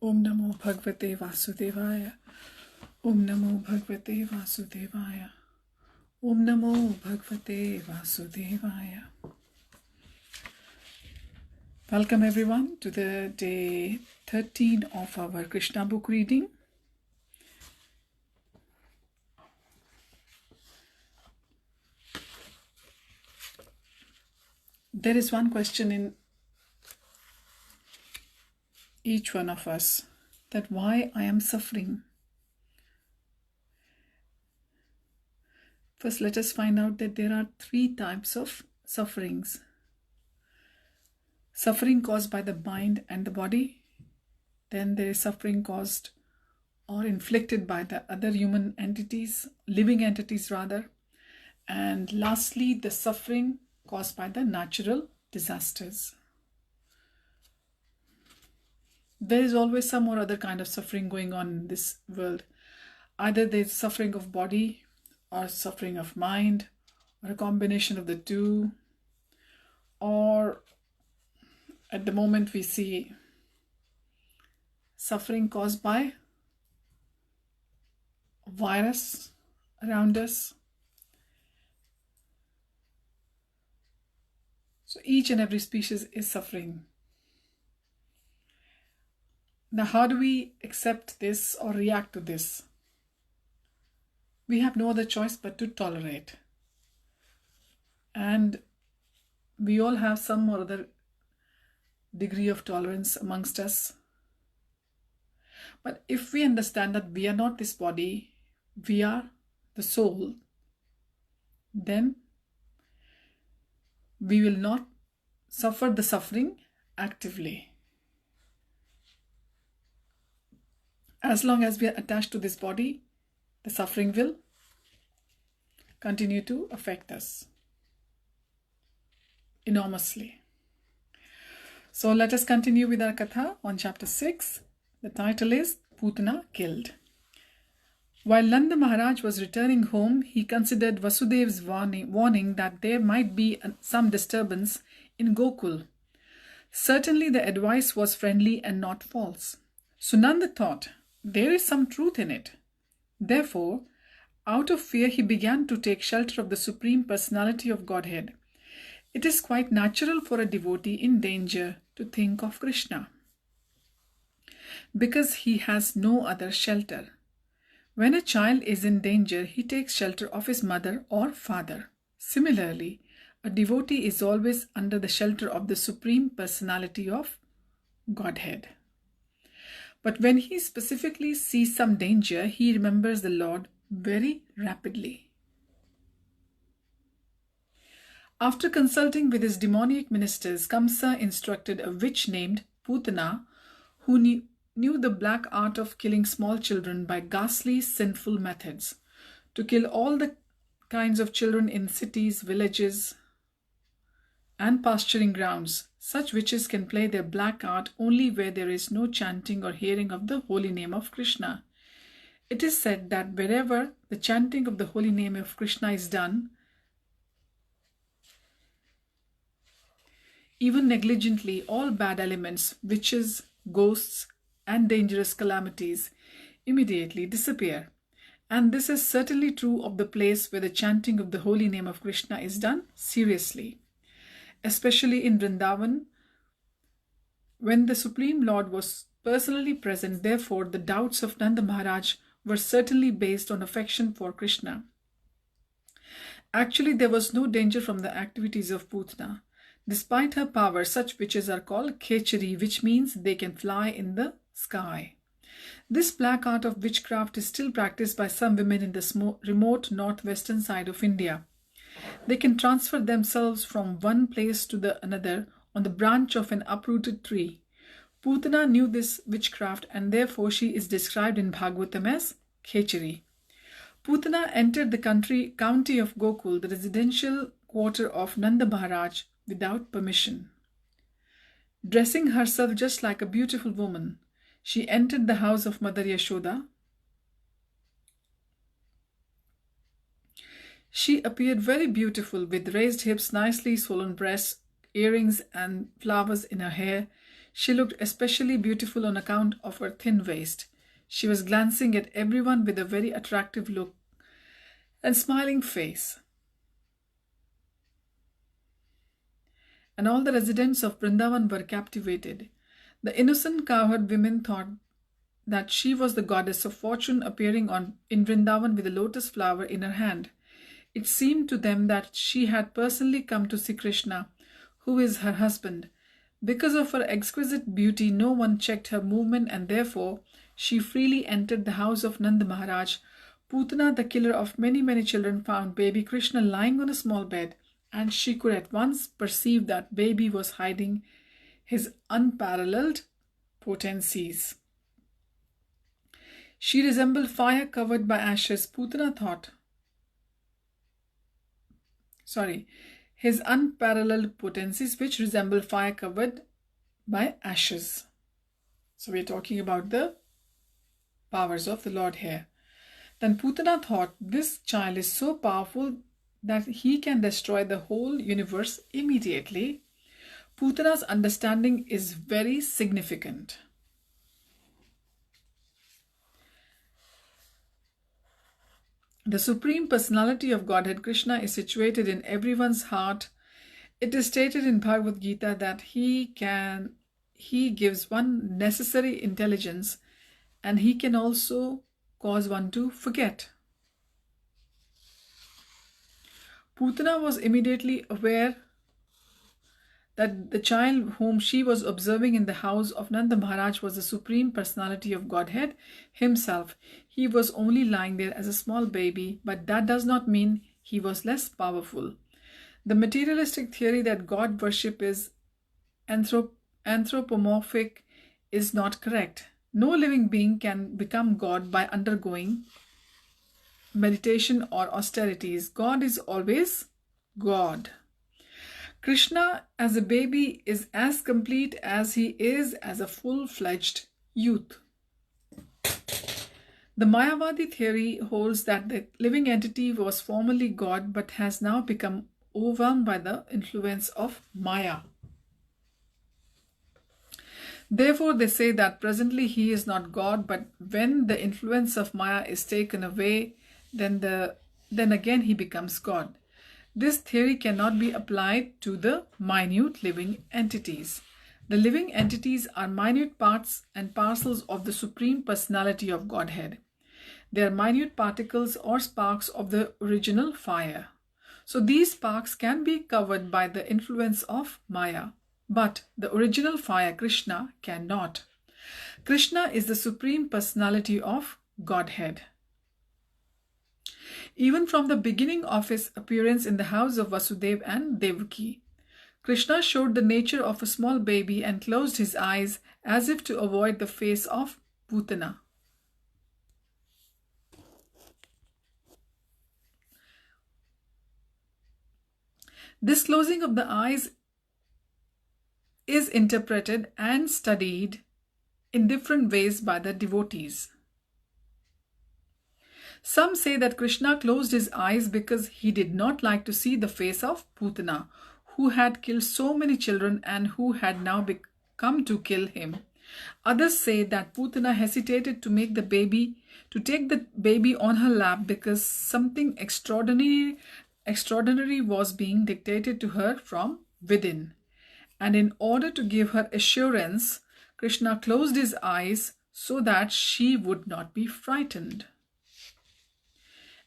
Om Namo Bhagavate Vasudevaya. Om Namo Bhagavate Vasudevaya. Om Namo Bhagavate Vasudevaya. Welcome everyone to the day 13 of our Krishna book reading. There is one question in each one of us, that why I am suffering. First, let us find out that there are three types of sufferings. Suffering caused by the mind and the body. Then there is suffering caused or inflicted by the other human entities, living entities rather. And lastly, the suffering caused by the natural disasters. There is always some or other kind of suffering going on in this world. Either there is suffering of body or suffering of mind, or a combination of the two, or at the moment we see suffering caused by virus around us. So each and every species is suffering. Now, how do we accept this or react to this? We have no other choice but to tolerate. And we all have some or other degree of tolerance amongst us. But if we understand that we are not this body, we are the soul, then we will not suffer the suffering actively. As long as we are attached to this body, the suffering will continue to affect us enormously. So let us continue with our Katha on chapter 6. The title is Putana Killed. While Nanda Maharaj was returning home, he considered Vasudev's warning that there might be some disturbance in Gokul. Certainly the advice was friendly and not false. So Nanda thought, there is some truth in it. Therefore, out of fear, he began to take shelter of the Supreme Personality of Godhead. It is quite natural for a devotee in danger to think of Krishna, because he has no other shelter. When a child is in danger, he takes shelter of his mother or father. Similarly, a devotee is always under the shelter of the Supreme Personality of Godhead. But when he specifically sees some danger, he remembers the Lord very rapidly. After consulting with his demoniac ministers, Kamsa instructed a witch named Putana, who knew the black art of killing small children by ghastly, sinful methods, to kill all the kinds of children in cities, villages, and pasturing grounds. Such witches can play their black art only where there is no chanting or hearing of the holy name of Krishna. It is said that wherever the chanting of the holy name of Krishna is done, even negligently, all bad elements, witches, ghosts, and dangerous calamities immediately disappear. And this is certainly true of the place where the chanting of the holy name of Krishna is done seriously. Especially in Vrindavan, when the Supreme Lord was personally present. Therefore, the doubts of Nanda Maharaj were certainly based on affection for Krishna. Actually, there was no danger from the activities of Putana. Despite her power, such witches are called Khechari, which means they can fly in the sky. This black art of witchcraft is still practiced by some women in the remote northwestern side of India. They can transfer themselves from one place to another on the branch of an uprooted tree. Putana knew this witchcraft, and therefore she is described in Bhagavatam as Khechari. Putana entered the county of Gokul, the residential quarter of Nanda Maharaj, without permission. Dressing herself just like a beautiful woman, she entered the house of Mother Yashoda. She appeared very beautiful with raised hips, nicely swollen breasts, earrings and flowers in her hair. She looked especially beautiful on account of her thin waist. She was glancing at everyone with a very attractive look and smiling face. And all the residents of Vrindavan were captivated. The innocent cowherd women thought that she was the goddess of fortune appearing in Vrindavan with a lotus flower in her hand. It seemed to them that she had personally come to see Krishna, who is her husband. Because of her exquisite beauty, no one checked her movement, and therefore she freely entered the house of Nanda Maharaj. Putana, the killer of many children, found baby Krishna lying on a small bed, and she could at once perceive that baby was hiding his unparalleled potencies. She resembled fire covered by ashes. Putana thought. His unparalleled potencies, which resemble fire covered by ashes. So we are talking about the powers of the Lord here. Then Putana thought, this child is so powerful that he can destroy the whole universe immediately. Putana's understanding is very significant. The Supreme Personality of Godhead Krishna is situated in everyone's heart. It is stated in Bhagavad Gita that he gives one necessary intelligence, and he can also cause one to forget. Putana was immediately aware that the child whom she was observing in the house of Nanda Maharaj was the Supreme Personality of Godhead himself. He was only lying there as a small baby, but that does not mean he was less powerful. The materialistic theory that God worship is anthropomorphic is not correct. No living being can become God by undergoing meditation or austerities. God is always God. Krishna as a baby is as complete as he is as a full-fledged youth. The Mayavadi theory holds that the living entity was formerly God but has now become overwhelmed by the influence of Maya. Therefore, they say that presently he is not God, but when the influence of Maya is taken away, then again he becomes God. This theory cannot be applied to the minute living entities. The living entities are minute parts and parcels of the Supreme Personality of Godhead. They are minute particles or sparks of the original fire. So these sparks can be covered by the influence of Maya, but the original fire, Krishna, cannot. Krishna is the Supreme Personality of Godhead. Even from the beginning of his appearance in the house of Vasudeva and Devaki, Krishna showed the nature of a small baby and closed his eyes as if to avoid the face of Putana. This closing of the eyes is interpreted and studied in different ways by the devotees. Some say that Krishna closed his eyes because he did not like to see the face of Putana, who had killed so many children and who had now come to kill him. Others say that Putana hesitated to take the baby on her lap because something extraordinary was being dictated to her from within. And in order to give her assurance, Krishna closed his eyes so that she would not be frightened.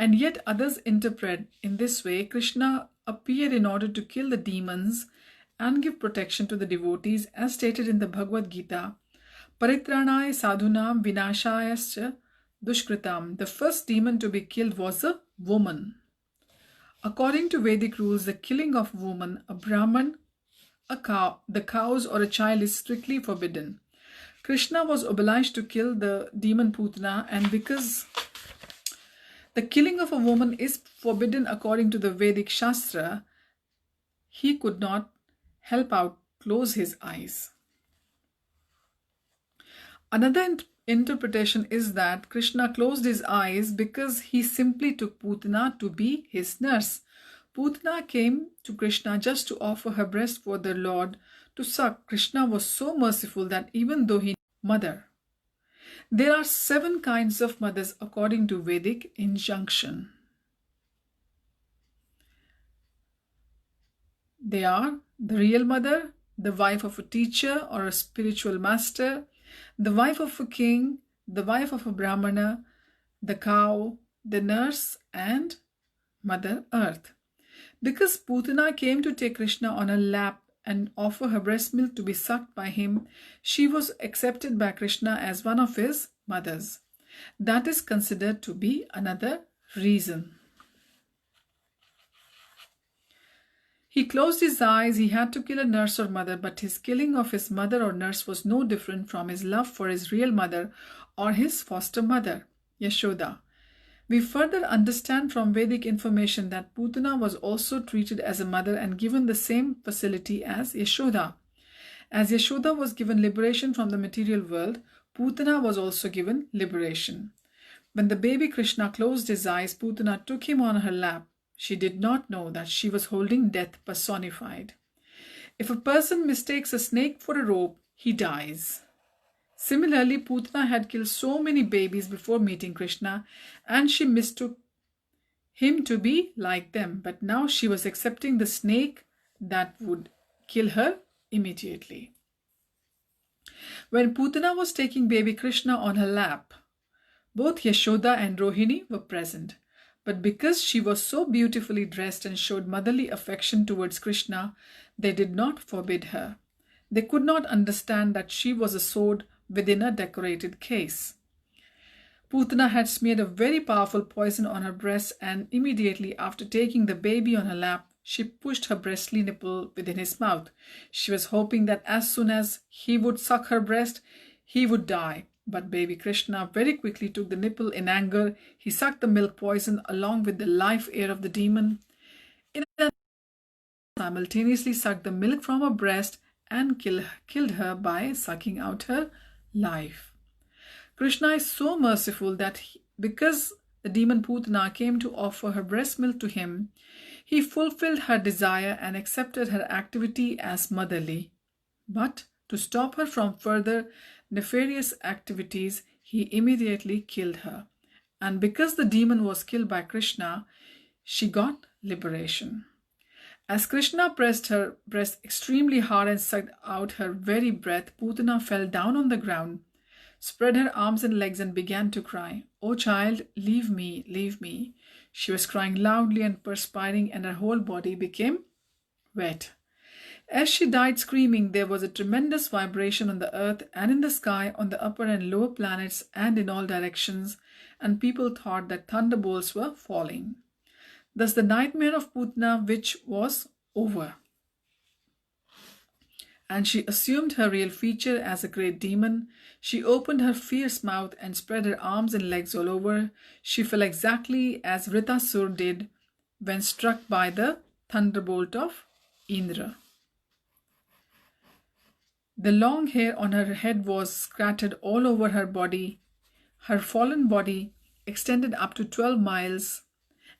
And yet others interpret in this way, Krishna appeared in order to kill the demons and give protection to the devotees, as stated in the Bhagavad Gita. Paritranaya sadhunam vinashayascha dushkritam. The first demon to be killed was a woman. According to Vedic rules, the killing of woman, a Brahman, a cow, the cows or a child is strictly forbidden. Krishna was obliged to kill the demon Putana, and because the killing of a woman is forbidden according to the Vedic Shastra, he could not help out close his eyes. Another interpretation is that Krishna closed his eyes because he simply took Putana to be his nurse. Putana came to Krishna just to offer her breast for their Lord to suck, Krishna was so merciful that even though he mother. There are 7 kinds of mothers according to Vedic injunction. They are the real mother, the wife of a teacher or a spiritual master, the wife of a king, the wife of a brahmana, the cow, the nurse, and Mother Earth. Because Putana came to take Krishna on her lap and offer her breast milk to be sucked by him, she was accepted by Krishna as one of his mothers. That is considered to be another reason. He closed his eyes. He had to kill a nurse or mother, but his killing of his mother or nurse was no different from his love for his real mother or his foster mother, Yashoda. We further understand from Vedic information that Putana was also treated as a mother and given the same facility as Yashoda. As Yashoda was given liberation from the material world, Putana was also given liberation. When the baby Krishna closed his eyes, Putana took him on her lap. She did not know that she was holding death personified. If a person mistakes a snake for a rope, he dies. Similarly, Putana had killed so many babies before meeting Krishna, and she mistook him to be like them. But now she was accepting the snake that would kill her immediately. When Putana was taking baby Krishna on her lap, both Yashoda and Rohini were present. But because she was so beautifully dressed and showed motherly affection towards Krishna, they did not forbid her. They could not understand that she was a sword within a decorated case. Putana had smeared a very powerful poison on her breast, and immediately after taking the baby on her lap, she pushed her breastly nipple within his mouth. She was hoping that as soon as he would suck her breast, he would die. But baby Krishna very quickly took the nipple in anger. He sucked the milk poison along with the life air of the demon. Simultaneously sucked the milk from her breast and killed her by sucking out her life. Krishna is so merciful that because the demon Putana came to offer her breast milk to him, he fulfilled her desire and accepted her activity as motherly. But to stop her from further nefarious activities, he immediately killed her. And because the demon was killed by Krishna, she got liberation. As Krishna pressed her breast extremely hard and sucked out her very breath, Putana fell down on the ground, spread her arms and legs and began to cry, "Oh child, leave me, leave me." She was crying loudly and perspiring, and her whole body became wet. As she died screaming, there was a tremendous vibration on the earth and in the sky, on the upper and lower planets, and in all directions, and people thought that thunderbolts were falling. Thus the nightmare of Putana witch was over, and she assumed her real feature as a great demon. She opened her fierce mouth and spread her arms and legs all over. She fell exactly as Vritasur did when struck by the thunderbolt of Indra. The long hair on her head was scattered all over her body. Her fallen body extended up to 12 miles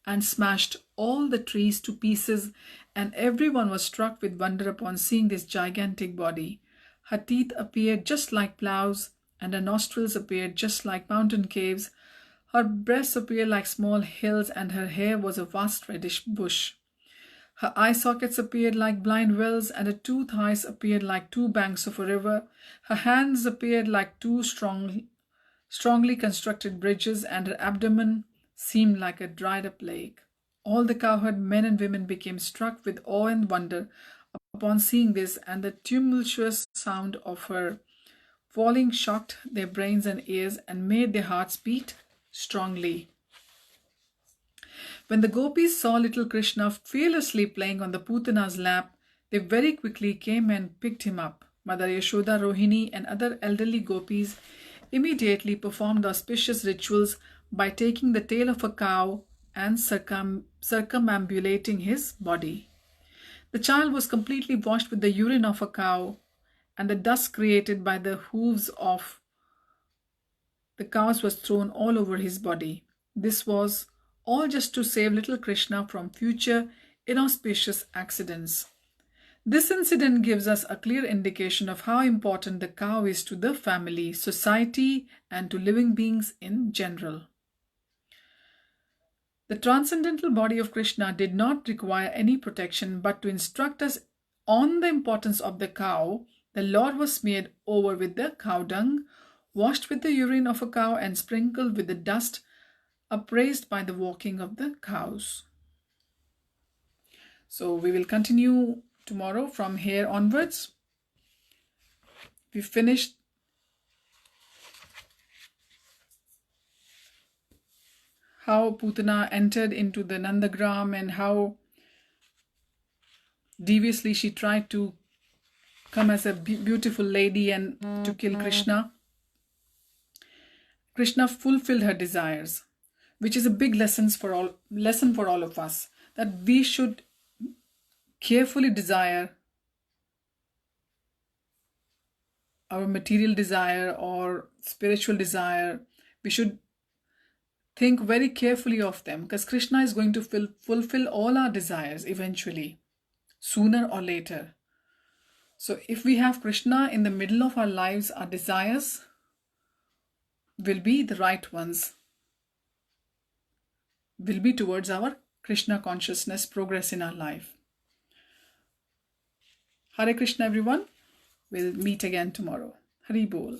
and smashed all the trees to pieces, and everyone was struck with wonder upon seeing this gigantic body. Her teeth appeared just like plows, and her nostrils appeared just like mountain caves. Her breasts appeared like small hills, and her hair was a vast reddish bush. Her eye sockets appeared like blind wells, and her 2 thighs appeared like 2 banks of a river. Her hands appeared like 2 strongly constructed bridges, and her abdomen seemed like a dried up lake. All the cowherd men and women became struck with awe and wonder upon seeing this, and the tumultuous sound of her falling shocked their brains and ears and made their hearts beat strongly. When the gopis saw little Krishna fearlessly playing on the Putana's lap, they very quickly came and picked him up. Mother Yashoda, Rohini, and other elderly gopis immediately performed auspicious rituals by taking the tail of a cow and circumambulating his body. The child was completely washed with the urine of a cow, and the dust created by the hooves of the cows was thrown all over his body. This was all just to save little Krishna from future inauspicious accidents. This incident gives us a clear indication of how important the cow is to the family, society, and to living beings in general. The transcendental body of Krishna did not require any protection, but to instruct us on the importance of the cow, the Lord was smeared over with the cow dung, washed with the urine of a cow, and sprinkled with the dust upraised by the walking of the cows. So we will continue tomorrow from here onwards. We finished how Putana entered into the Nandagram and how deviously she tried to come as a beautiful lady and to kill Krishna. Krishna fulfilled her desires, which is a big lesson for all of us, that we should carefully desire our material desire or spiritual desire. We should think very carefully of them, because Krishna is going to fulfill all our desires eventually, sooner or later. So if we have Krishna in the middle of our lives, our desires will be the right ones, will be towards our Krishna consciousness progress in our life. Hare Krishna everyone. We'll meet again tomorrow. Hari Bol.